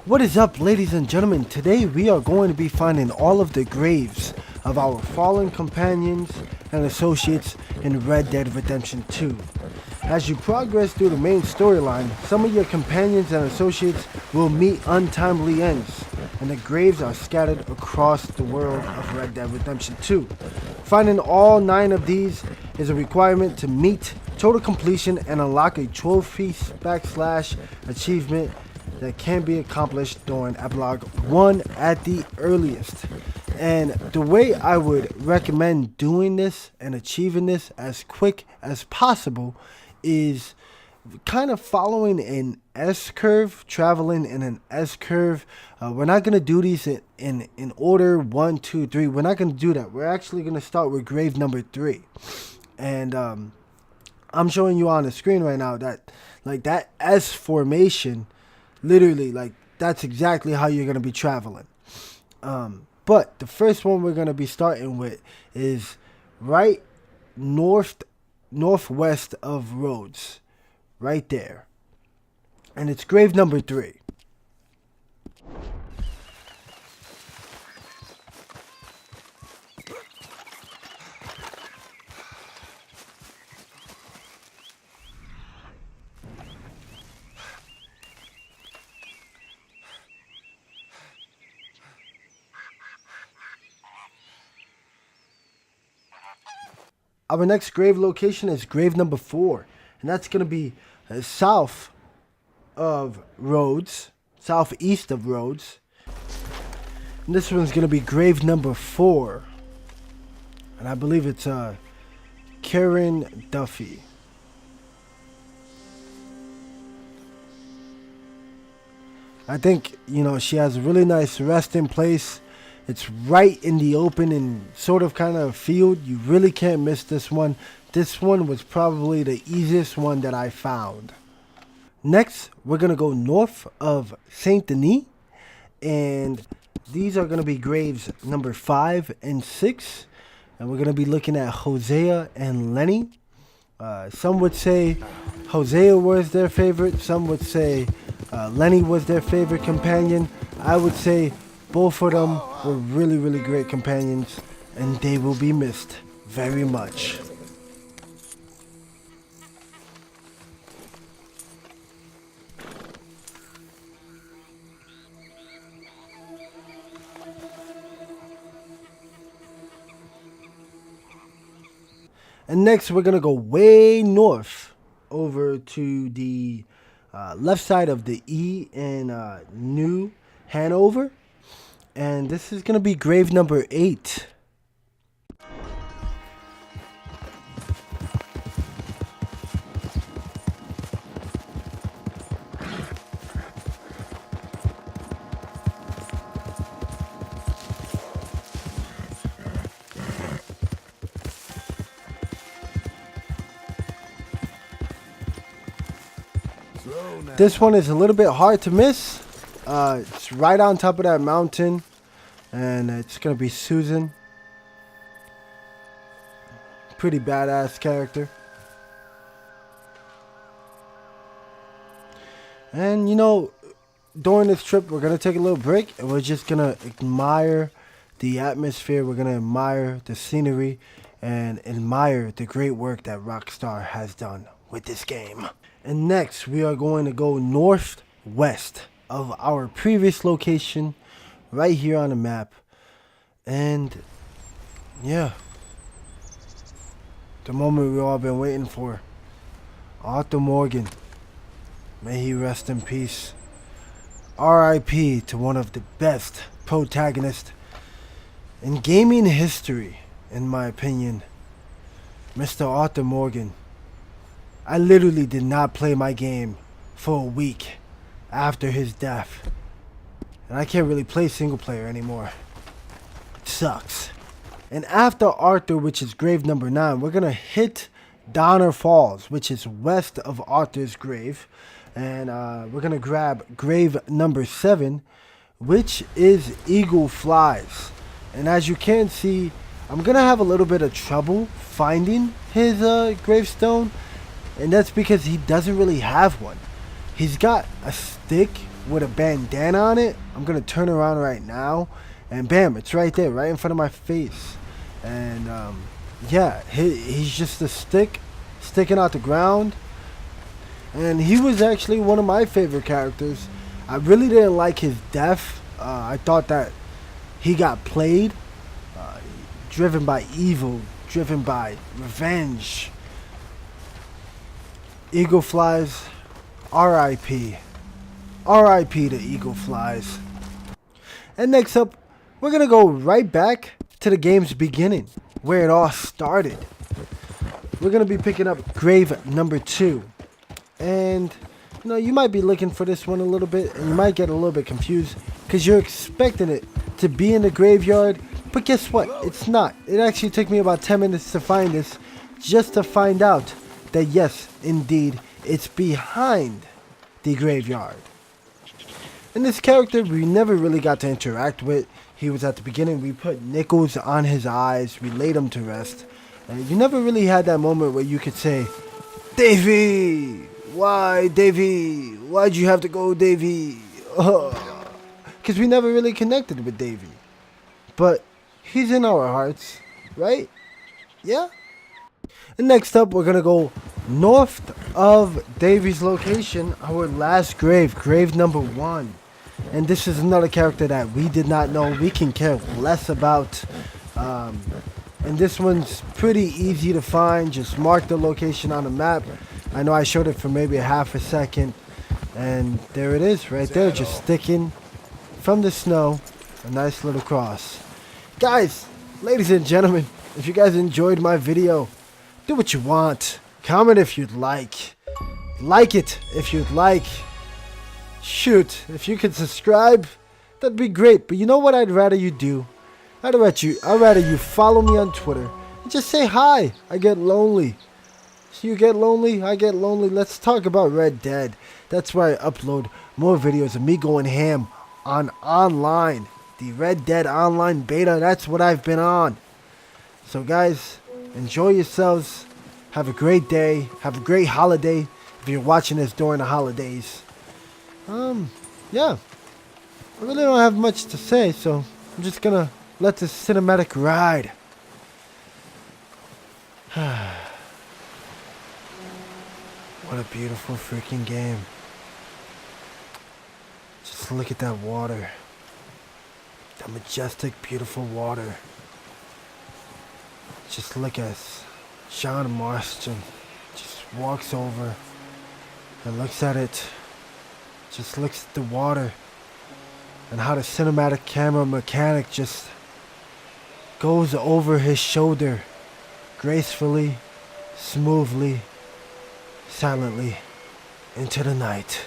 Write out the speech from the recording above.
What is up, ladies and gentlemen? Today we are going to be finding all of the graves of our fallen companions and associates in Red Dead Redemption 2. As you progress through the main storyline, some of your companions and associates will meet untimely ends, and the graves are scattered across the world of Red Dead Redemption 2. Finding all 9 of these is a requirement to meet total completion and unlock a trophy / achievement that can be accomplished during Epilogue 1 at the earliest. And the way I would recommend doing this and achieving this as quick as possible is kind of following an S-curve, traveling in an S-curve. We're not going to do these in order 1, 2, 3. We're not going to do that. We're actually going to start with grave number 3. And I'm showing you on the screen right now that like that S formation, literally, like, that's exactly how you're going to be traveling. But the first one we're going to be starting with is right northwest of Rhodes. Right there. And it's grave number 3. Our next grave location is grave number 4, and that's going to be south of Rhodes, southeast of Rhodes. And this one's going to be grave number 4, and I believe it's Kieran Duffy. I think, you know, she has a really nice resting place. It's right in the open and sort of kind of field. You really can't miss this one. This one was probably the easiest one that I found. Next, we're going to go north of Saint Denis. And these are going to be graves number 5 and 6. And we're going to be looking at Hosea and Lenny. Some would say Hosea was their favorite. Some would say Lenny was their favorite companion. I would say both of them were really, really great companions, and they will be missed very much. And next, we're going to go way north over to the left side of the E in New Hanover. And this is going to be grave number 8. This one is a little bit hard to miss. It's right on top of that mountain, and it's gonna be Susan. Pretty badass character. And you know, during this trip we're gonna take a little break, and we're just gonna admire the atmosphere. We're gonna admire the scenery and admire the great work that Rockstar has done with this game. And next we are going to go northwest of our previous location, right here on the map. And yeah, the moment we've all been waiting for. Aurther Morgan, may he rest in peace. R.I.p. to one of the best protagonists in gaming history, in my opinion, Mr. Aurther Morgan. I literally did not play my game for a week after his death, and I can't really play single player anymore. It sucks. And after Aurther, which is grave number 9, we're gonna hit Donner Falls, which is west of Aurther's grave, and we're gonna grab grave number 7, which is Eagle Flies. And as you can see, I'm gonna have a little bit of trouble finding his gravestone, and that's because he doesn't really have one. He's got a stick with a bandana on it. I'm gonna turn around right now, and bam, it's right there, right in front of my face. And yeah, he's just a stick sticking out the ground. And he was actually one of my favorite characters. I really didn't like his death. I thought that he got played, driven by evil, driven by revenge. Eagle flies, R.I.p. R.I.p. to Eagle flies. And next up, we're going to go right back to the game's beginning, where it all started. We're going to be picking up grave number 2. And, you know, you might be looking for this one a little bit, and you might get a little bit confused, because you're expecting it to be in the graveyard. But guess what? It's not. It actually took me about 10 minutes to find this, just to find out that yes, indeed, it's behind the graveyard. And this character we never really got to interact with. He was at the beginning. We put nickels on his eyes. We laid him to rest. And you never really had that moment where you could say, Davey! Why, Davey? Why'd you have to go, Davey? Because we never really connected with Davey. But he's in our hearts, right? Yeah? And next up, we're going to go north of Davey's location, our last grave, grave number 1. And this is another character that we did not know. We can care less about. And this one's pretty easy to find. Just mark the location on the map. I know I showed it for maybe a half a second. And there it is right there, just sticking from the snow. A nice little cross. Guys, ladies and gentlemen, if you guys enjoyed my video, do what you want. Comment if you'd like. Like it if you'd like. Shoot, if you could subscribe, that'd be great. But you know what I'd rather you do? I'd rather you follow me on Twitter and just say hi. I get lonely. You get lonely, I get lonely. Let's talk about Red Dead. That's where I upload more videos of me going ham on online. The Red Dead Online beta, that's what I've been on. So guys, enjoy yourselves. Have a great day. Have a great holiday if you're watching this during the holidays. Yeah. I really don't have much to say, so I'm just gonna let this cinematic ride. What a beautiful freaking game. Just look at that water. That majestic, beautiful water. Just look at John Marston. Just walks over and looks at it. Just looks at the water. And how the cinematic camera mechanic just goes over his shoulder. Gracefully, smoothly, silently into the night.